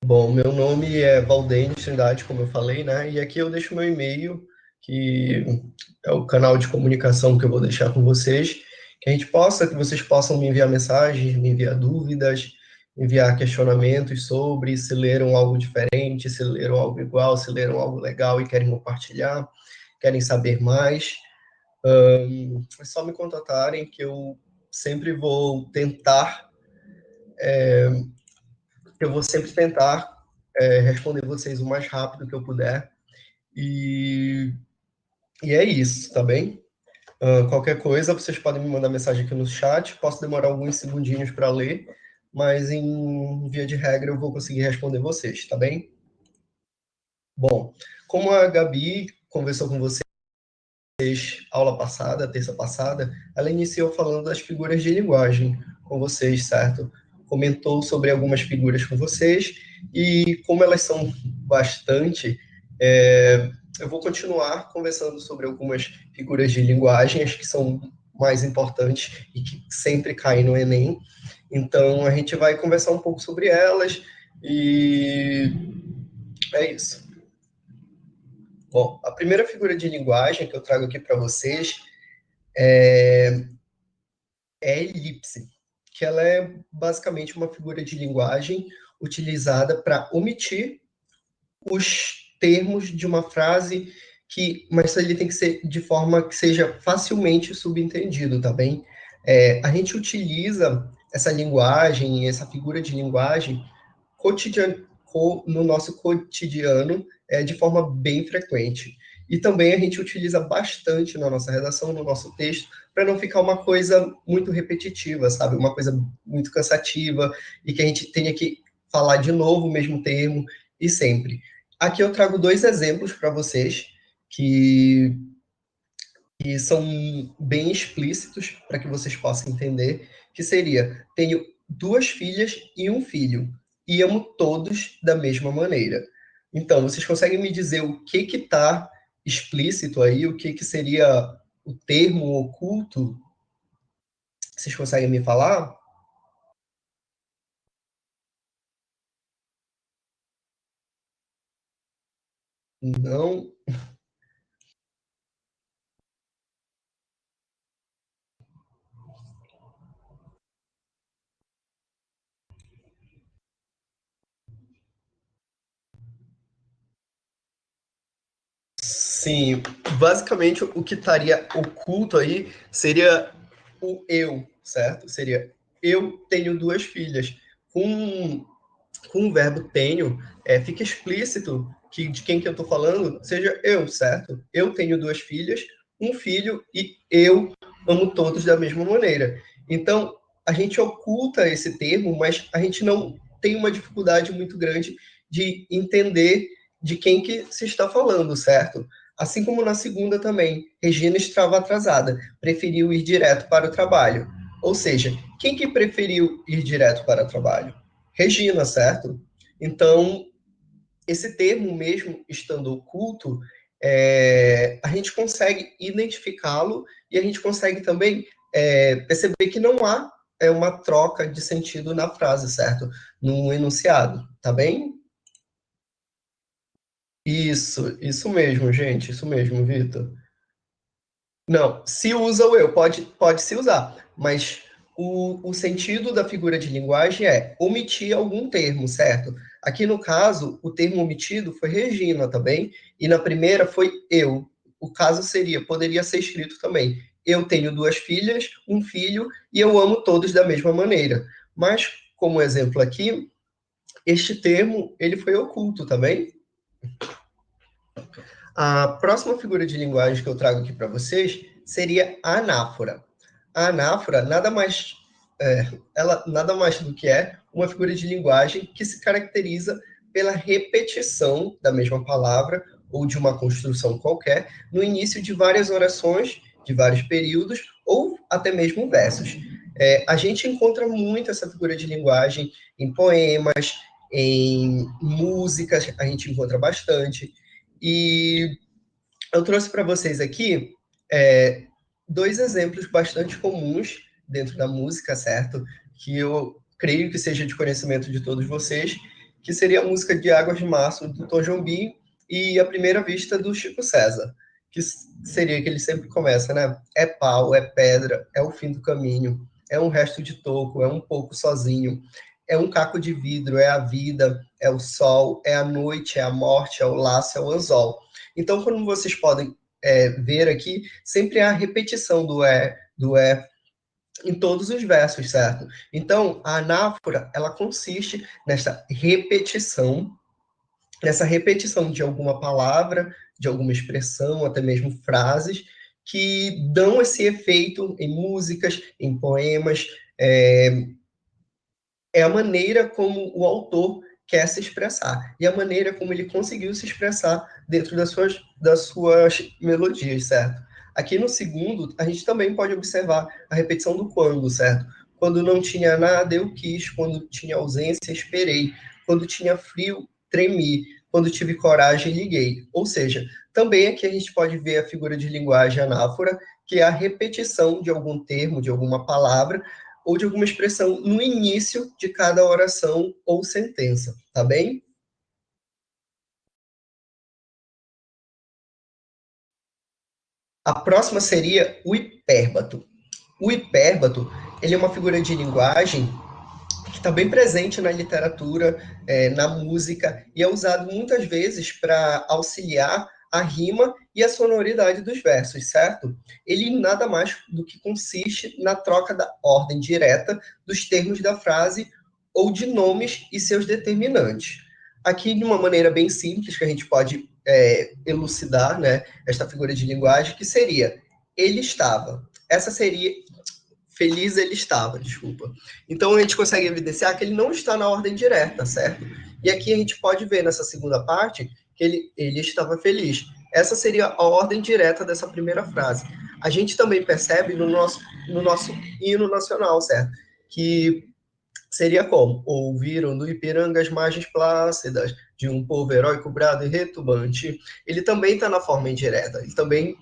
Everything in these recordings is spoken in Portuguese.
Bom, meu nome é Valdênio Trindade, como eu falei, né? E aqui eu deixo meu e-mail, que é o canal de comunicação que eu vou deixar com vocês, que vocês possam me enviar mensagens, me enviar dúvidas, enviar questionamentos sobre se leram algo diferente, se leram algo igual, se leram algo legal e querem compartilhar, querem saber mais. É só me contatarem que sempre vou tentar, eu vou sempre tentar responder vocês o mais rápido que eu puder. E, e é isso, tá bem? Qualquer coisa, vocês podem me mandar mensagem aqui no chat. Posso demorar alguns segundinhos para ler, mas em via de regra eu vou conseguir responder vocês, tá bem? Bom, como a Gabi conversou com vocês aula passada, terça passada, ela iniciou falando das figuras de linguagem com vocês, certo? Comentou sobre algumas figuras com vocês e como elas são bastante, eu vou continuar conversando sobre algumas figuras de linguagem, as que são mais importantes e que sempre caem no Enem. Então, a gente vai conversar um pouco sobre elas e é isso. Bom, a primeira figura de linguagem que eu trago aqui para vocês é a elipse, que ela é basicamente uma figura de linguagem utilizada para omitir os termos de uma frase mas ele tem que ser de forma que seja facilmente subentendido, tá bem? A gente utiliza essa linguagem, essa figura de linguagem no nosso cotidiano de forma bem frequente. E também a gente utiliza bastante na nossa redação, no nosso texto, para não ficar uma coisa muito repetitiva, sabe? Uma coisa muito cansativa e que a gente tenha que falar de novo o mesmo termo e sempre. Aqui eu trago dois exemplos para vocês que, que são bem explícitos para que vocês possam entender, que seria, tenho duas filhas e um filho, e amo todos da mesma maneira. Então, vocês conseguem me dizer o que está explícito aí, o que seria o termo oculto? Vocês conseguem me falar? Não. Sim, basicamente o que estaria oculto aí seria o eu, certo? Seria eu tenho duas filhas. Com, com o verbo tenho, fica explícito que de quem que eu estou falando seja eu, certo? Eu tenho duas filhas, um filho e eu amo todos da mesma maneira. Então, a gente oculta esse termo, mas a gente não tem uma dificuldade muito grande de entender de quem que se está falando, certo? Assim como na segunda também, Regina estava atrasada, preferiu ir direto para o trabalho. Ou seja, quem que preferiu ir direto para o trabalho? Regina, certo? Então, esse termo mesmo estando oculto, a gente consegue identificá-lo e a gente consegue também perceber que não há uma troca de sentido na frase, certo? No enunciado, tá bem? Isso mesmo, gente, isso mesmo, Vitor. Não, se usa o eu, pode se usar, mas o sentido da figura de linguagem é omitir algum termo, certo? Aqui no caso, o termo omitido foi Regina, tá bem? E na primeira foi eu. O caso poderia ser escrito também: eu tenho duas filhas, um filho, e eu amo todos da mesma maneira. Mas, como exemplo aqui, este termo, ele foi oculto, tá bem? A próxima figura de linguagem que eu trago aqui para vocês seria a anáfora. A anáfora ela nada mais do que é uma figura de linguagem que se caracteriza pela repetição da mesma palavra ou de uma construção qualquer no início de várias orações, de vários períodos ou até mesmo versos. A gente encontra muito essa figura de linguagem em poemas, em músicas, a gente encontra bastante. E eu trouxe para vocês aqui é, dois exemplos bastante comuns dentro da música, certo? Que eu creio que seja de conhecimento de todos vocês, que seria a música de Águas de Março, do Tom Jobim, e A Primeira Vista, do Chico César, que seria que ele sempre começa, né? É pau, é pedra, é o fim do caminho, é um resto de toco, é um pouco sozinho, é um caco de vidro, é a vida, é o sol, é a noite, é a morte, é o laço, é o anzol. Então, como vocês podem ver aqui, sempre há a repetição do é em todos os versos, certo? Então, a anáfora, ela consiste nessa repetição de alguma palavra, de alguma expressão, até mesmo frases, que dão esse efeito em músicas, em poemas, é a maneira como o autor quer se expressar e a maneira como ele conseguiu se expressar dentro das suas melodias, certo? Aqui no segundo, a gente também pode observar a repetição do quando, certo? Quando não tinha nada, eu quis. Quando tinha ausência, esperei. Quando tinha frio, tremi. Quando tive coragem, liguei. Ou seja, também aqui a gente pode ver a figura de linguagem anáfora, que é a repetição de algum termo, de alguma palavra, ou de alguma expressão no início de cada oração ou sentença, tá bem? A próxima seria o hipérbato. O hipérbato, ele é uma figura de linguagem que está bem presente na literatura, na música, e é usado muitas vezes para auxiliar a rima e a sonoridade dos versos, certo? Ele nada mais do que consiste na troca da ordem direta dos termos da frase ou de nomes e seus determinantes. Aqui, de uma maneira bem simples, que a gente pode elucidar, né, esta figura de linguagem, que seria ele estava. Essa seria feliz ele estava, desculpa. Então a gente consegue evidenciar que ele não está na ordem direta, certo? E aqui a gente pode ver nessa segunda parte que ele estava feliz. Essa seria a ordem direta dessa primeira frase. A gente também percebe no nosso hino nacional, certo? Que seria como? Ouviram do Ipiranga as margens plácidas de um povo heróico, brado e retumbante. Ele também está na forma indireta. Ele também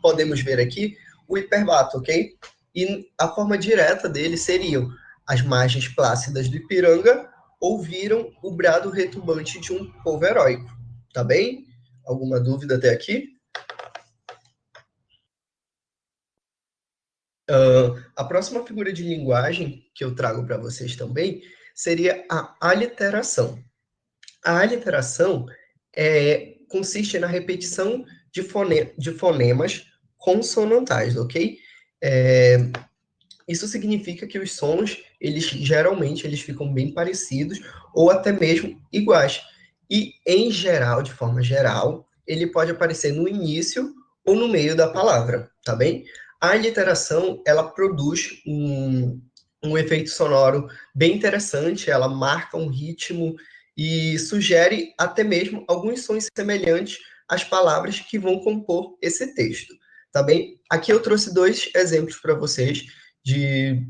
podemos ver aqui o hiperbato, ok? E a forma direta dele seriam as margens plácidas do Ipiranga ouviram o brado retumbante de um povo heróico, tá bem? Alguma dúvida até aqui? A próxima figura de linguagem que eu trago para vocês também seria a aliteração. A aliteração consiste na repetição de fonemas consonantais, ok? É, Isso significa que os sons, eles geralmente eles ficam bem parecidos ou até mesmo iguais. E em geral, de forma geral, ele pode aparecer no início ou no meio da palavra, tá bem? A literação, ela produz um efeito sonoro bem interessante, ela marca um ritmo e sugere até mesmo alguns sons semelhantes às palavras que vão compor esse texto, tá bem? Aqui eu trouxe dois exemplos para vocês de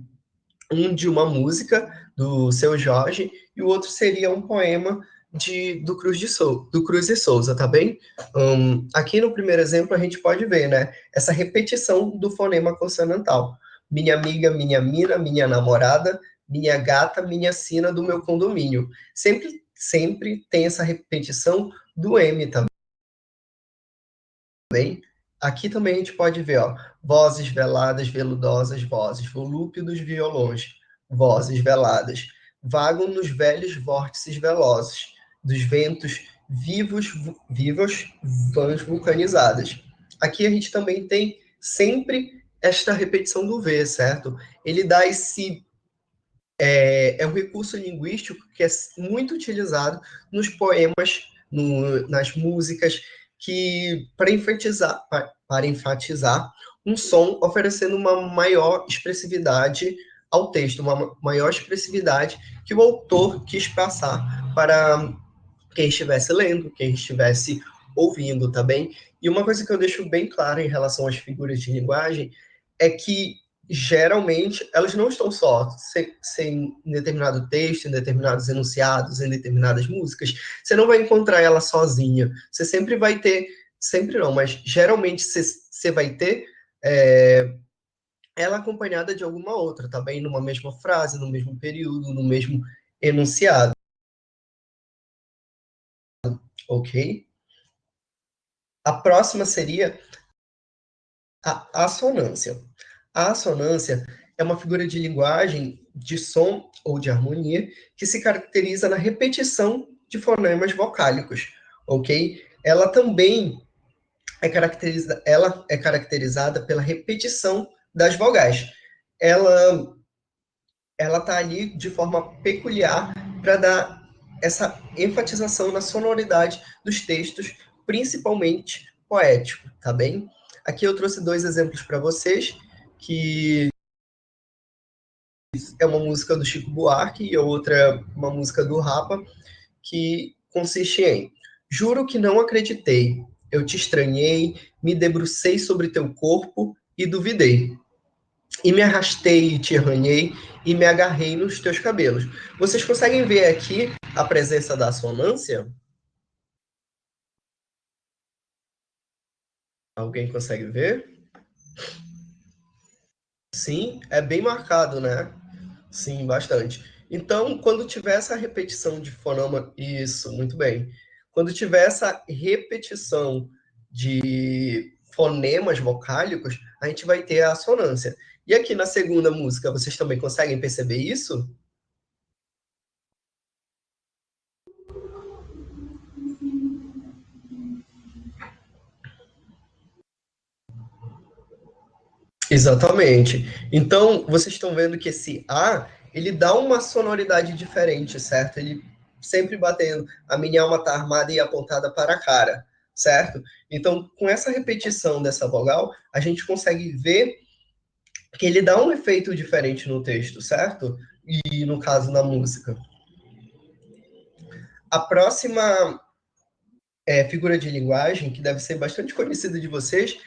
de uma música do Seu Jorge e o outro seria um poema do Cruz e Souza, tá bem? Aqui no primeiro exemplo a gente pode ver, né, essa repetição do fonema consonantal. Minha amiga, minha mina, minha namorada, minha gata, minha sina do meu condomínio. Sempre tem essa repetição do M também. Aqui também a gente pode ver, ó, vozes veladas, veludosas vozes, volúpidos violões, vozes veladas, vagam nos velhos vórtices velozes, dos ventos vivos, vãs vulcanizadas. Aqui a gente também tem sempre esta repetição do V, certo? Ele dá esse é um recurso linguístico que é muito utilizado nos poemas, nas músicas, que para enfatizar um som, oferecendo uma maior expressividade ao texto, uma maior expressividade que o autor quis passar para quem estivesse lendo, quem estivesse ouvindo, tá bem? E uma coisa que eu deixo bem clara em relação às figuras de linguagem é que geralmente elas não estão só sem determinado texto, em determinados enunciados, em determinadas músicas. Você não vai encontrar ela sozinha. Você sempre vai ter, sempre não, mas geralmente você vai ter ela acompanhada de alguma outra, tá bem? Numa mesma frase, no mesmo período, no mesmo enunciado. ok? A próxima seria a assonância. A assonância é uma figura de linguagem de som ou de harmonia que se caracteriza na repetição de fonemas vocálicos, ok? Ela é caracterizada pela repetição das vogais. Ela está ali de forma peculiar para dar essa enfatização na sonoridade dos textos, principalmente poético, tá bem? Aqui eu trouxe dois exemplos para vocês, que é uma música do Chico Buarque e a outra é uma música do Rapa, que consiste em: juro que não acreditei, eu te estranhei, me debrucei sobre teu corpo e duvidei. E me arrastei e te arranhei e me agarrei nos teus cabelos. Vocês conseguem ver aqui a presença da assonância? Alguém consegue ver? Sim, é bem marcado, né? Sim, bastante. Então, quando tiver essa repetição de fonema, isso, muito bem. Quando tiver essa repetição de fonemas vocálicos, a gente vai ter a assonância. E aqui na segunda música, vocês também conseguem perceber isso? Exatamente. Então, vocês estão vendo que esse A, ele dá uma sonoridade diferente, certo? Ele sempre batendo, a minha alma tá armada e apontada para a cara, certo? Então, com essa repetição dessa vogal, a gente consegue ver que ele dá um efeito diferente no texto, certo? E no caso na música. A próxima figura de linguagem, que deve ser bastante conhecida de vocês,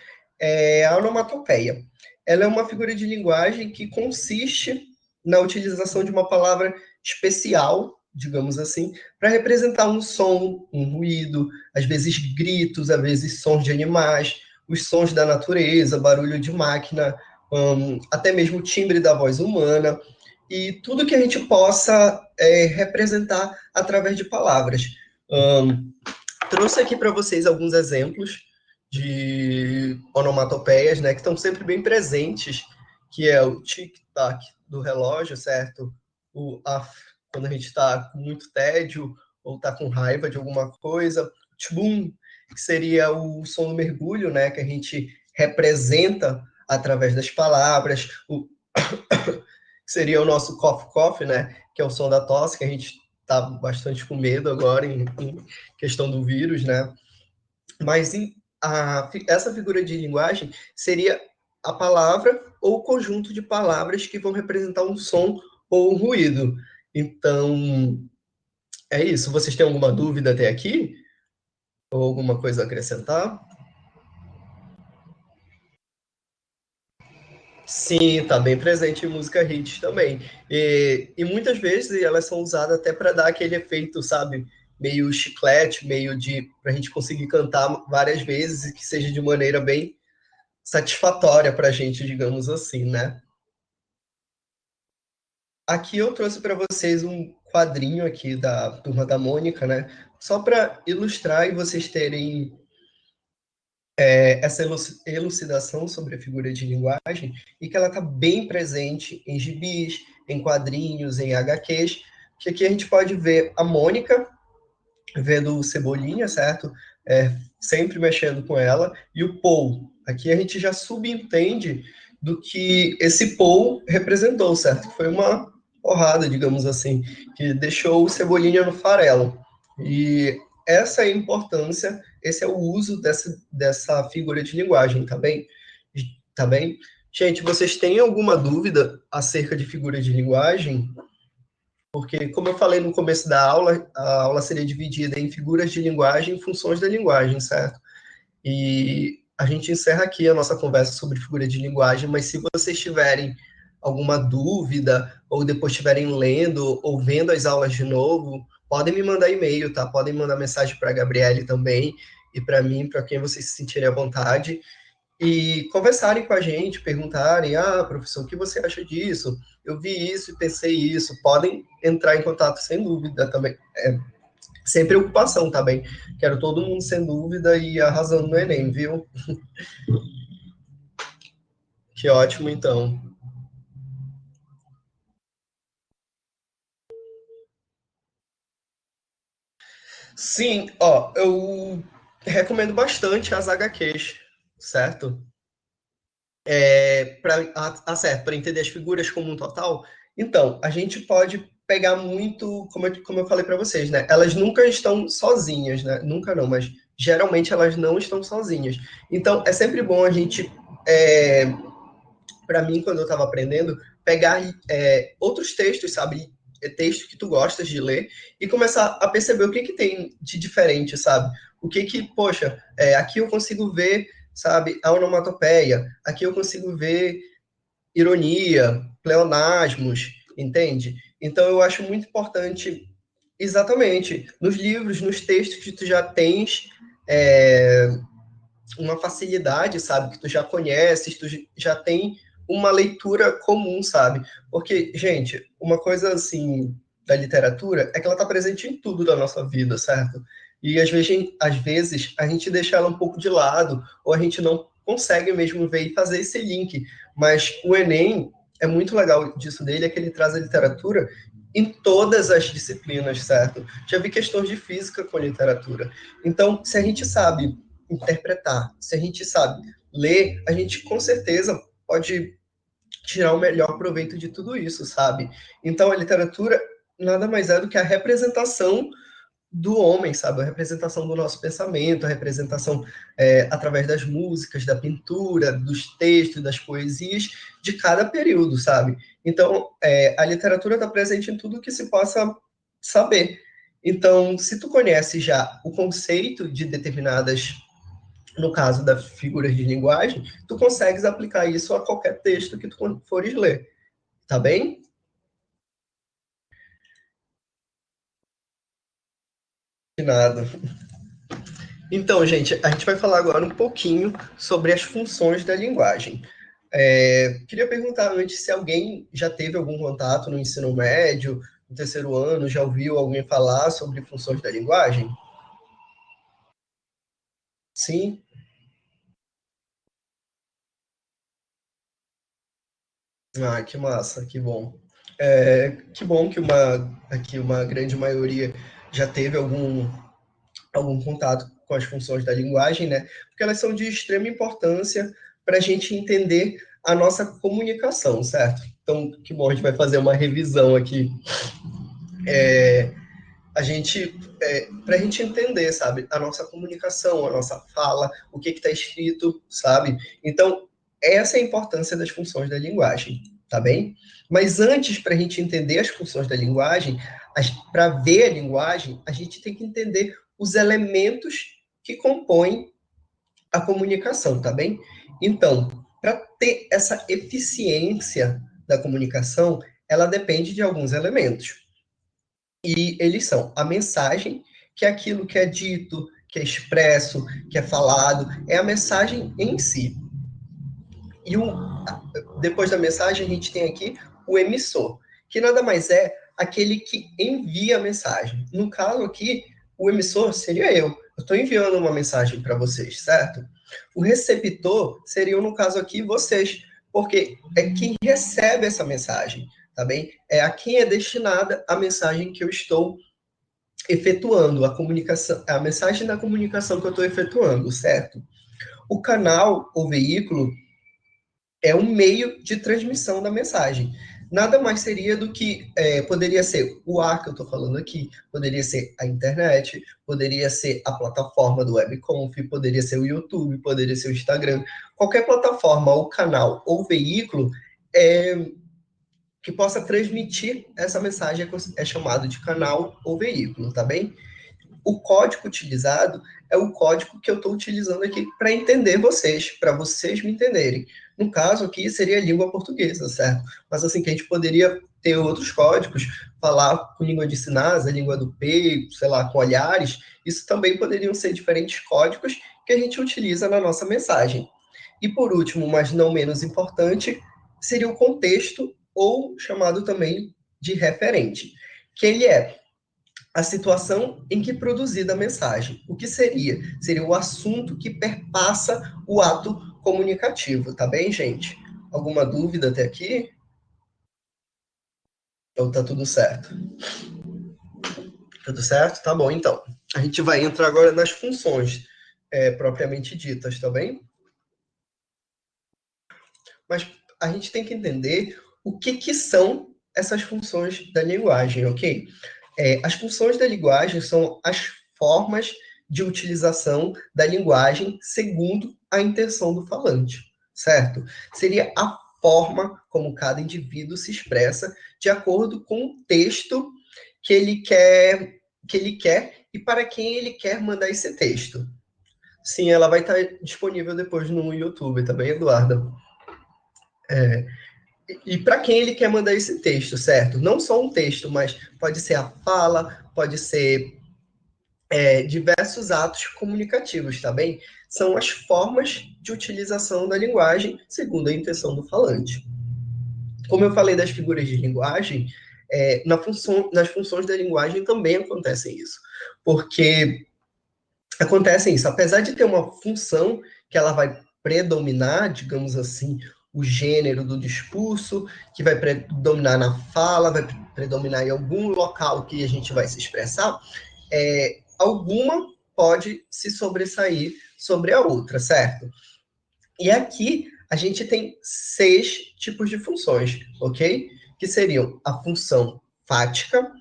é a onomatopeia. Ela é uma figura de linguagem que consiste na utilização de uma palavra especial, digamos assim, para representar um som, um ruído, às vezes gritos, às vezes sons de animais, os sons da natureza, barulho de máquina, até mesmo o timbre da voz humana, e tudo que a gente possa representar através de palavras. Trouxe aqui para vocês alguns exemplos de onomatopeias, né, que estão sempre bem presentes, que é o tic-tac do relógio, certo? O af, quando a gente está com muito tédio ou está com raiva de alguma coisa. Tchum, que seria o som do mergulho, né, que a gente representa através das palavras. O seria o nosso cough-cough, né, que é o som da tosse, que a gente está bastante com medo agora em questão do vírus, né? Mas essa figura de linguagem seria a palavra ou o conjunto de palavras que vão representar um som ou um ruído. Então, é isso. Vocês têm alguma dúvida até aqui? Ou alguma coisa a acrescentar? Sim, está bem presente em música hit também. E muitas vezes elas são usadas até para dar aquele efeito, sabe? Meio chiclete, meio de para a gente conseguir cantar várias vezes e que seja de maneira bem satisfatória para a gente, digamos assim, né? Aqui eu trouxe para vocês um quadrinho aqui da Turma da Mônica, né? Só para ilustrar e vocês terem essa elucidação sobre a figura de linguagem e que ela está bem presente em gibis, em quadrinhos, em HQs, que aqui a gente pode ver a Mônica vendo o Cebolinha, certo? Sempre mexendo com ela, e o Paul. Aqui a gente já subentende do que esse Paul representou, certo? Foi uma porrada, digamos assim, que deixou o Cebolinha no farelo. E essa é a importância, esse é o uso dessa figura de linguagem, tá bem? Tá bem? Gente, vocês têm alguma dúvida acerca de figura de linguagem? Porque, como eu falei no começo da aula, a aula seria dividida em figuras de linguagem e funções da linguagem, certo? E a gente encerra aqui a nossa conversa sobre figura de linguagem, mas se vocês tiverem alguma dúvida, ou depois estiverem lendo ou vendo as aulas de novo, podem me mandar e-mail, tá? Podem mandar mensagem para a Gabriele também, e para mim, para quem vocês se sentirem à vontade e conversarem com a gente, perguntarem, professor, o que você acha disso? Eu vi isso e pensei isso. Podem entrar em contato sem dúvida também. Sem preocupação, tá bem? Quero todo mundo sem dúvida e arrasando no Enem, viu? Que ótimo, então. Sim, ó, eu recomendo bastante as HQs, certo? Certo, para entender as figuras como um total. Então, a gente pode pegar muito, como eu falei para vocês, né? Elas nunca estão sozinhas, né? Nunca não, mas geralmente elas não estão sozinhas. Então, é sempre bom a gente, para mim, quando eu estava aprendendo, pegar outros textos, sabe? Texto que tu gostas de ler e começar a perceber o que que tem de diferente, sabe? O que que, poxa, aqui eu consigo ver, sabe, a onomatopeia, aqui eu consigo ver ironia, pleonasmos, entende? Então eu acho muito importante, exatamente, nos livros, nos textos que tu já tens uma facilidade, sabe? Que tu já conheces, tu já tem uma leitura comum, sabe? Porque, gente, uma coisa assim da literatura é que ela está presente em tudo da nossa vida, certo? E às vezes a gente deixa ela um pouco de lado, ou a gente não consegue mesmo ver e fazer esse link. Mas o Enem é muito legal disso dele, é que ele traz a literatura em todas as disciplinas, certo? Já vi questões de física com literatura. Então, se a gente sabe interpretar. Se a gente sabe ler, a gente com certeza pode tirar o melhor proveito de tudo isso, sabe? Então a literatura nada mais é do que a representação do homem, sabe? A representação do nosso pensamento, a representação através das músicas, da pintura, dos textos, das poesias de cada período, sabe? Então a literatura está presente em tudo que se possa saber. Então, se tu conhece já o conceito de determinadas no caso das figuras de linguagem, tu consegues aplicar isso a qualquer texto que tu fores ler, tá bem? De nada. Então, gente, a gente vai falar agora um pouquinho sobre as funções da linguagem. Queria perguntar antes se alguém já teve algum contato no ensino médio, no terceiro ano, já ouviu alguém falar sobre funções da linguagem? Sim? Ah, que massa, que bom. Que bom que aqui uma grande maioria já teve algum contato com as funções da linguagem, né? Porque elas são de extrema importância para a gente entender a nossa comunicação, certo? Então, que bom, a gente vai fazer uma revisão aqui. Para a gente entender, sabe, a nossa comunicação, a nossa fala, o que está escrito, sabe? Então, essa é a importância das funções da linguagem, tá bem? Mas antes, para a gente entender as funções da linguagem, para ver a linguagem, a gente tem que entender os elementos que compõem a comunicação, tá bem? Então, para ter essa eficiência da comunicação, ela depende de alguns elementos. E eles são a mensagem, que é aquilo que é dito, que é expresso, que é falado, é a mensagem em si. E depois da mensagem, a gente tem aqui o emissor, que nada mais é aquele que envia a mensagem. No caso aqui, o emissor seria eu. Eu estou enviando uma mensagem para vocês, certo? O receptor seria, no caso aqui, vocês, porque é quem recebe essa mensagem, tá bem? É a quem é destinada a mensagem que eu estou efetuando, a comunicação, a mensagem da comunicação que eu estou efetuando, certo? O canal ou veículo é um meio de transmissão da mensagem. Nada mais seria do que poderia ser o ar que eu estou falando aqui, poderia ser a internet, poderia ser a plataforma do Webconf, poderia ser o YouTube, poderia ser o Instagram. Qualquer plataforma ou canal ou veículo que possa transmitir essa mensagem é chamado de canal ou veículo, tá bem? O código utilizado é o código que eu estou utilizando aqui para entender vocês, para vocês me entenderem. No caso aqui seria a língua portuguesa, certo? Mas assim que a gente poderia ter outros códigos, falar com língua de sinais, a língua do peito, sei lá, com olhares, isso também poderiam ser diferentes códigos que a gente utiliza na nossa mensagem. E por último, mas não menos importante, seria o contexto ou chamado também de referente, que ele é a situação em que é produzida a mensagem. O que seria? Seria o assunto que perpassa o ato comunicativo, tá bem, gente? Alguma dúvida até aqui? Ou tá tudo certo? Tudo certo? Tá bom, então. A gente vai entrar agora nas funções propriamente ditas, tá bem? Mas a gente tem que entender o que são essas funções da linguagem, ok? As funções da linguagem são as formas de utilização da linguagem segundo a intenção do falante, certo? Seria a forma como cada indivíduo se expressa de acordo com o texto que ele quer e para quem ele quer mandar esse texto. Sim, ela vai estar disponível depois no YouTube, tá bem, Eduarda? E para quem ele quer mandar esse texto, certo? Não só um texto, mas pode ser a fala, pode ser diversos atos comunicativos, tá bem? São as formas de utilização da linguagem segundo a intenção do falante. Como eu falei das figuras de linguagem, nas funções da linguagem também acontecem isso. Porque acontecem isso, apesar de ter uma função que ela vai predominar, digamos assim, o gênero do discurso, que vai predominar na fala, vai predominar em algum local que a gente vai se expressar, alguma pode se sobressair sobre a outra, certo? E aqui a gente tem 6 tipos de funções, ok? Que seriam a função fática,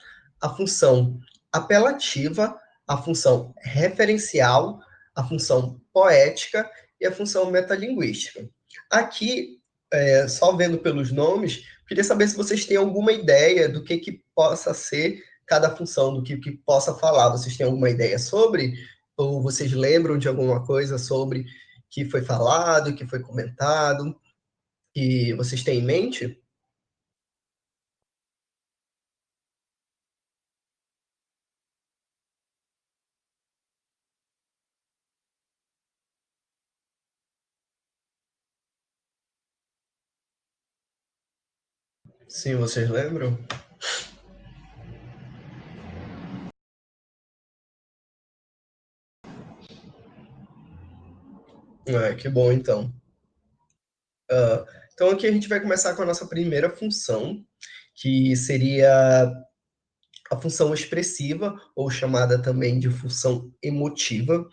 a função apelativa, a função referencial, a função poética e a função metalinguística. Aqui, só vendo pelos nomes, queria saber se vocês têm alguma ideia do que possa ser cada função, do que possa falar. Vocês têm alguma ideia sobre? Ou vocês lembram de alguma coisa sobre que foi falado, que foi comentado, que vocês têm em mente? Sim, vocês lembram? Que bom, então. Então, aqui a gente vai começar com a nossa primeira função, que seria a função expressiva, ou chamada também de função emotiva.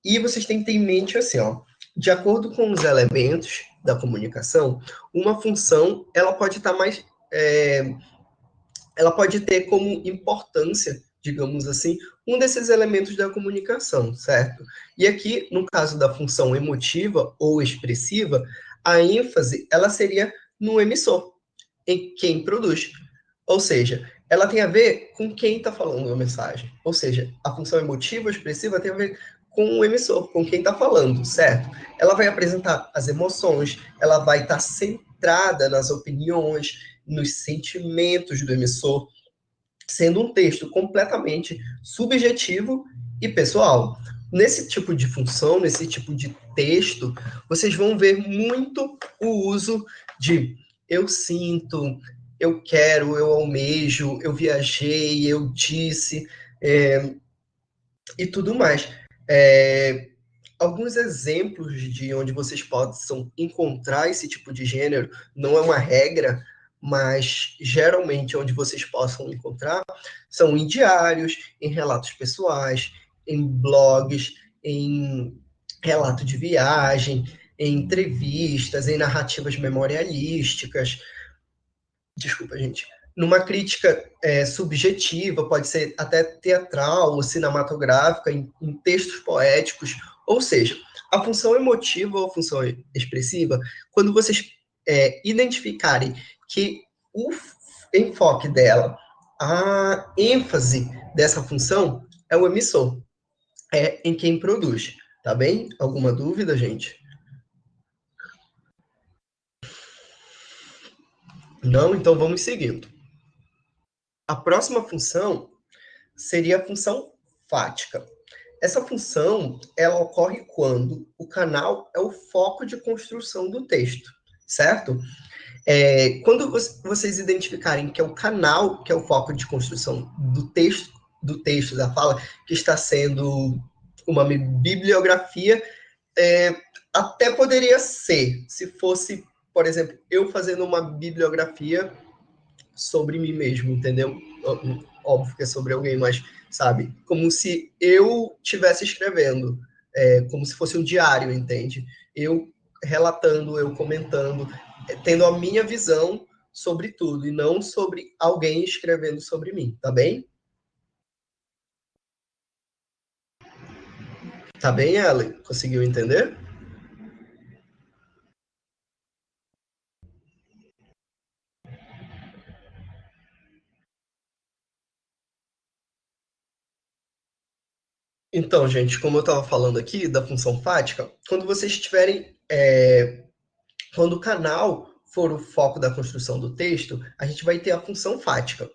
E vocês têm que ter em mente assim, ó, de acordo com os elementos da comunicação, uma função ela pode estar mais ela pode ter como importância, digamos assim, um desses elementos da comunicação, certo? E aqui, no caso da função emotiva ou expressiva, a ênfase ela seria no emissor, em quem produz. Ou seja, ela tem a ver com quem está falando a mensagem. Ou seja, a função emotiva ou expressiva tem a ver com o emissor, com quem está falando, certo? Ela vai apresentar as emoções, ela vai estar centrada nas opiniões, nos sentimentos do emissor, sendo um texto completamente subjetivo e pessoal. Nesse tipo de função, nesse tipo de texto, vocês vão ver muito o uso de eu sinto, eu quero, eu almejo, eu viajei, eu disse, e tudo mais. Alguns exemplos de onde vocês possam encontrar esse tipo de gênero, não é uma regra, mas geralmente onde vocês possam encontrar são em diários, em relatos pessoais, em blogs, em relato de viagem, em entrevistas, em narrativas memorialísticas. Desculpa, gente. Numa crítica subjetiva, pode ser até teatral ou cinematográfica, em textos poéticos. Ou seja, a função emotiva ou função expressiva, quando vocês identificarem que o enfoque dela, a ênfase dessa função é o emissor, é em quem produz. Tá bem? Alguma dúvida, gente? Não? Então vamos seguindo. A próxima função seria a função fática. Essa função, ela ocorre quando o canal é o foco de construção do texto, certo? Quando vocês identificarem que é o canal que é o foco de construção do texto, do texto, da fala, que está sendo uma bibliografia, até poderia ser, se fosse, por exemplo, eu fazendo uma bibliografia sobre mim mesmo, entendeu? Óbvio que é sobre alguém, mas, sabe? Como se eu estivesse escrevendo, como se fosse um diário, entende? Eu relatando, eu comentando, tendo a minha visão sobre tudo, e não sobre alguém escrevendo sobre mim, tá bem? Tá bem, Ellen? Conseguiu entender? Então, gente, como eu estava falando aqui da função fática, quando vocês tiverem, quando o canal for o foco da construção do texto, a gente vai ter a função fática,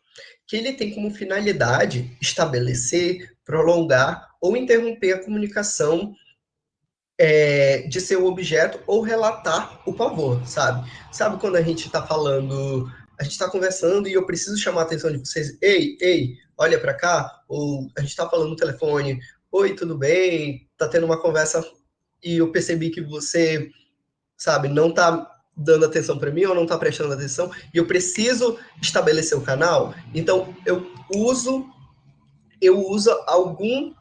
que ele tem como finalidade estabelecer, prolongar ou interromper a comunicação de seu objeto ou relatar o pavor, sabe? Sabe quando a gente está falando, a gente está conversando e eu preciso chamar a atenção de vocês, ei, olha para cá, ou a gente está falando no telefone, oi, tudo bem? Tá tendo uma conversa e eu percebi que você, sabe, não tá dando atenção para mim ou não tá prestando atenção e eu preciso estabelecer o canal. Então eu uso algum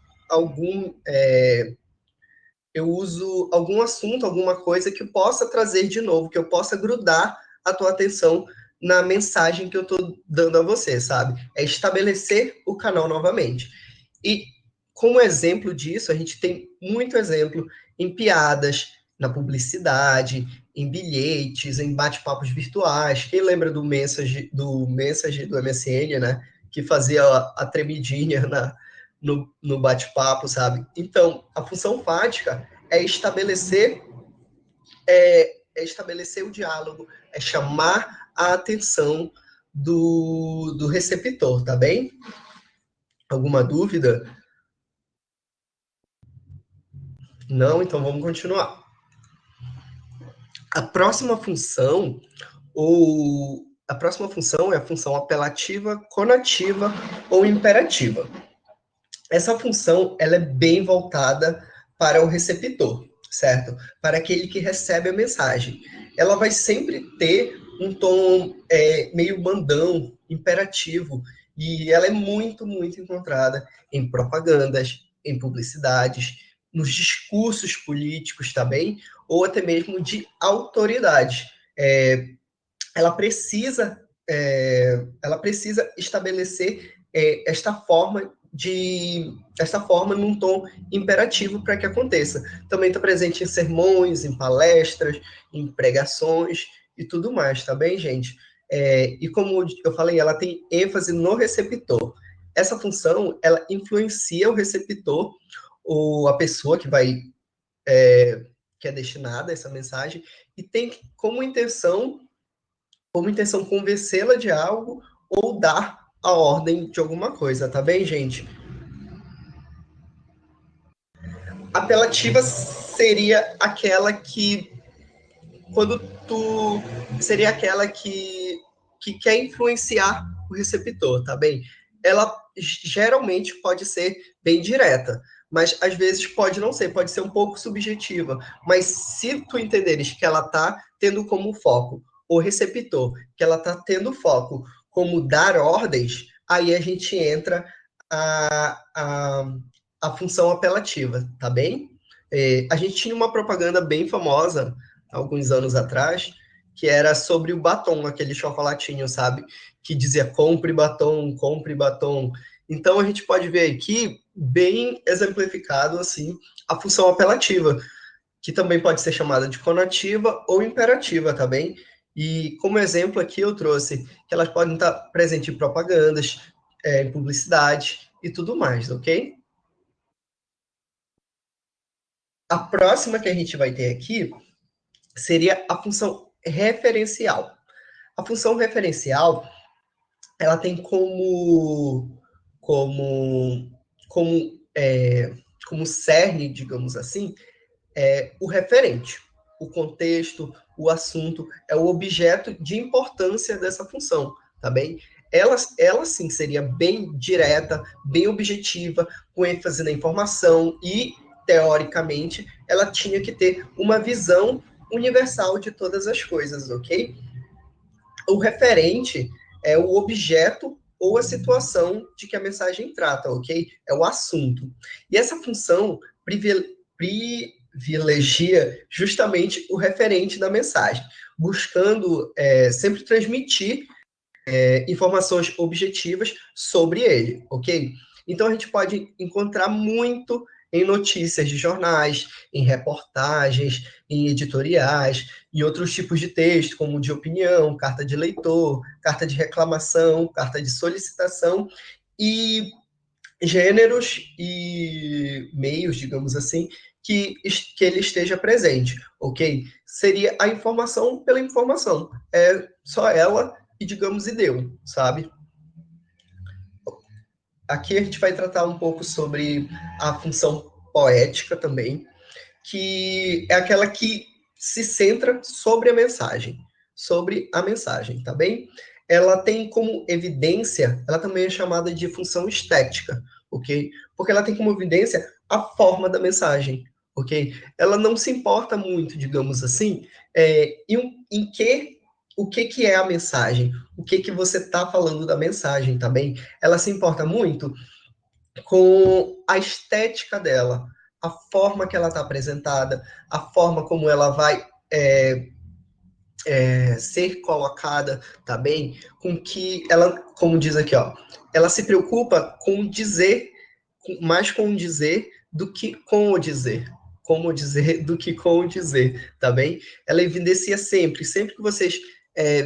assunto, alguma coisa que possa trazer de novo, que eu possa grudar a tua atenção na mensagem que eu estou dando a você, sabe? É estabelecer o canal novamente. E como exemplo disso, a gente tem muito exemplo em piadas, na publicidade, em bilhetes, em bate-papos virtuais. Quem lembra do Message do MSN, né? Que fazia a tremidinha no bate-papo, sabe? Então, a função fática é estabelecer o diálogo, é chamar a atenção do receptor, tá bem? Alguma dúvida? Não? Então vamos continuar. A próxima função, a próxima função é a função apelativa, conativa ou imperativa. Essa função ela é bem voltada para o receptor, certo? Para aquele que recebe a mensagem. Ela vai sempre ter um tom meio mandão, imperativo, e ela é muito, muito encontrada em propagandas, em publicidades, nos discursos políticos também, ou até mesmo de autoridade. Ela precisa, ela precisa estabelecer esta forma num tom imperativo para que aconteça. Também está presente em sermões, em palestras, em pregações e tudo mais, tá bem, gente? E como eu falei, ela tem ênfase no receptor. Essa função, ela influencia o receptor, ou a pessoa que é destinada a essa mensagem, e tem como intenção convencê-la de algo ou dar a ordem de alguma coisa, tá bem, gente? Apelativa seria aquela que, quando tu, seria aquela que quer influenciar o receptor, tá bem? Ela geralmente pode ser bem direta, mas às vezes pode ser um pouco subjetiva. Mas se tu entenderes que ela tá tendo como foco o receptor, que ela tá tendo foco como dar ordens, aí a gente entra a, a, a função apelativa, tá bem? A gente tinha uma propaganda bem famosa alguns anos atrás, que era sobre o batom, aquele chocolatinho, sabe? Que dizia compre batom, compre batom. Então a gente pode ver aqui, bem exemplificado, assim, a função apelativa, que também pode ser chamada de conativa ou imperativa, tá bem? E como exemplo aqui eu trouxe que elas podem estar presentes em propagandas, em publicidade e tudo mais, ok? A próxima que a gente vai ter aqui seria a função referencial. A função referencial, ela tem como, como, como cerne, digamos assim, o referente, o contexto, o assunto, é o objeto de importância dessa função, tá bem? ela sim seria bem direta, bem objetiva, com ênfase na informação e, teoricamente, ela tinha que ter uma visão universal de todas as coisas, ok? O referente é o objeto ou a situação de que a mensagem trata, ok? É o assunto. E essa função privilegia justamente o referente da mensagem, buscando sempre transmitir informações objetivas sobre ele, ok? Então a gente pode encontrar muito em notícias de jornais, em reportagens, em editoriais, e outros tipos de texto, como de opinião, carta de leitor, carta de reclamação, carta de solicitação, e gêneros e meios, digamos assim, que ele esteja presente, ok? Seria a informação pela informação. É só ela e, digamos, e deu, sabe? Aqui a gente vai tratar um pouco sobre a função poética também, que é aquela que se centra sobre a mensagem, tá bem? Ela tem como evidência, ela também é chamada de função estética, ok? Porque ela tem como evidência a forma da mensagem, ok? Ela não se importa muito, digamos assim, em que o que é a mensagem, o que você está falando da mensagem, tá bem? Ela se importa muito com a estética dela, a forma que ela está apresentada, a forma como ela vai ser colocada, tá bem? Com que ela, como diz aqui, ó, ela se preocupa com dizer, mais com o dizer do que com o dizer. Como dizer do que com o dizer, tá bem? Ela evidencia sempre que vocês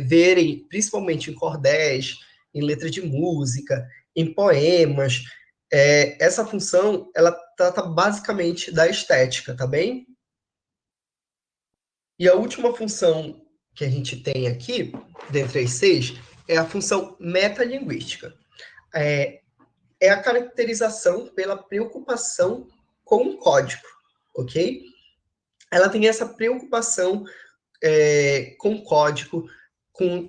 verem, principalmente em cordéis, em letra de música, em poemas, essa função, ela trata basicamente da estética, tá bem? E a última função que a gente tem aqui, dentre as seis, é a função metalinguística. É, é a caracterização pela preocupação com o código, ok? Ela tem essa preocupação com o código,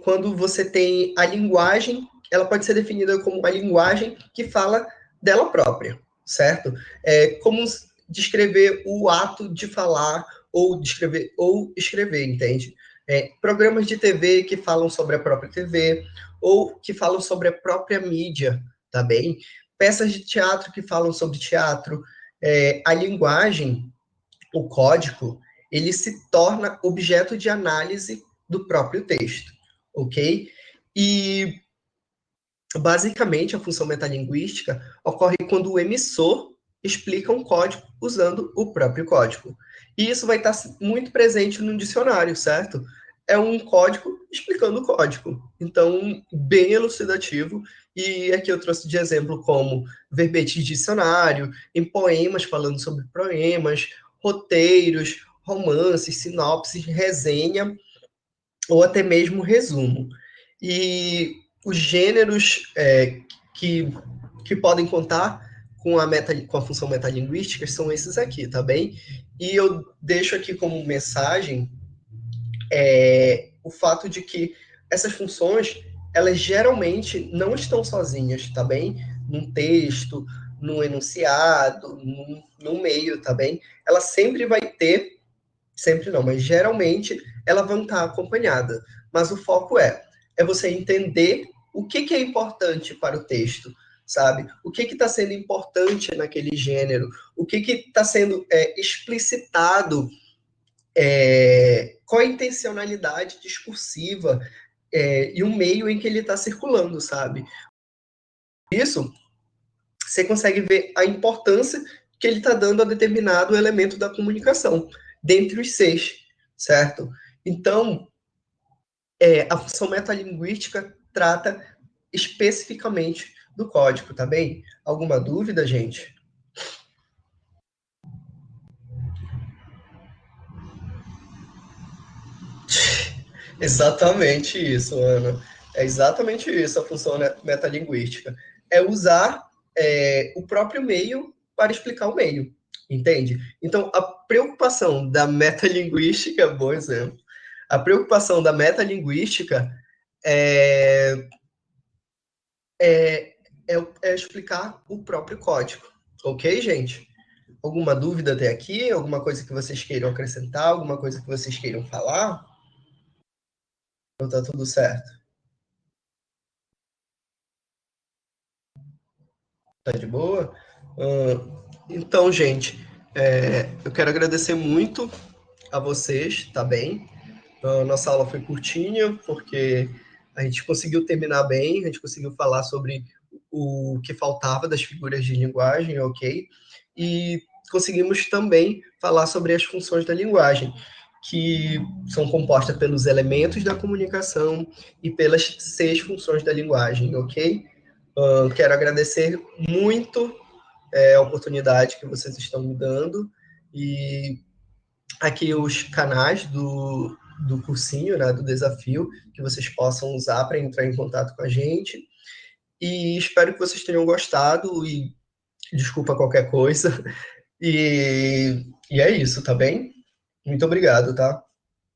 quando você tem a linguagem, ela pode ser definida como uma linguagem que fala dela própria, certo? Como descrever o ato de falar ou escrever, entende? Programas de TV que falam sobre a própria TV ou que falam sobre a própria mídia, tá bem? Peças de teatro que falam sobre teatro. A linguagem, o código, ele se torna objeto de análise do próprio texto, ok? E, basicamente, a função metalinguística ocorre quando o emissor explica um código usando o próprio código. E isso vai estar muito presente no dicionário, certo? É um código explicando o código. Então, bem elucidativo. E aqui eu trouxe de exemplo como verbete de dicionário, em poemas falando sobre poemas, roteiros, romances, sinopses, resenha ou até mesmo resumo. E os gêneros que, que podem contar com a função metalinguística são esses aqui, tá bem? E eu deixo aqui como mensagem o fato de que essas funções, elas geralmente não estão sozinhas, tá bem? Num texto, num enunciado, num meio, tá bem? Ela sempre vai ter, sempre não, mas geralmente ela vai estar acompanhada. Mas o foco é você entender o que é importante para o texto, sabe? O que está sendo importante naquele gênero, o que está sendo explicitado, qual a intencionalidade discursiva e o meio em que ele está circulando, sabe? Isso, você consegue ver a importância que ele está dando a determinado elemento da comunicação, dentre os seis, certo? Então, a função metalinguística trata especificamente do código, tá bem? Alguma dúvida, gente? Exatamente isso, Ana. É exatamente isso a função metalinguística. É usar o próprio meio para explicar o meio, entende? Então, a preocupação da metalinguística, bom exemplo, a preocupação da metalinguística é é explicar o próprio código. Ok, gente? Alguma dúvida até aqui? Alguma coisa que vocês queiram acrescentar? Alguma coisa que vocês queiram falar? Ou tá tudo certo? Tá de boa? Então, gente, eu quero agradecer muito a vocês, tá bem? Nossa aula foi curtinha, porque a gente conseguiu terminar bem, a gente conseguiu falar sobre o que faltava das figuras de linguagem, ok? E conseguimos também falar sobre as funções da linguagem, que são compostas pelos elementos da comunicação e pelas 6 funções da linguagem, ok? Quero agradecer muito a oportunidade que vocês estão me dando e aqui os canais do cursinho, né, do desafio, que vocês possam usar para entrar em contato com a gente. E espero que vocês tenham gostado e desculpa qualquer coisa. E é isso, tá bem? Muito obrigado, tá?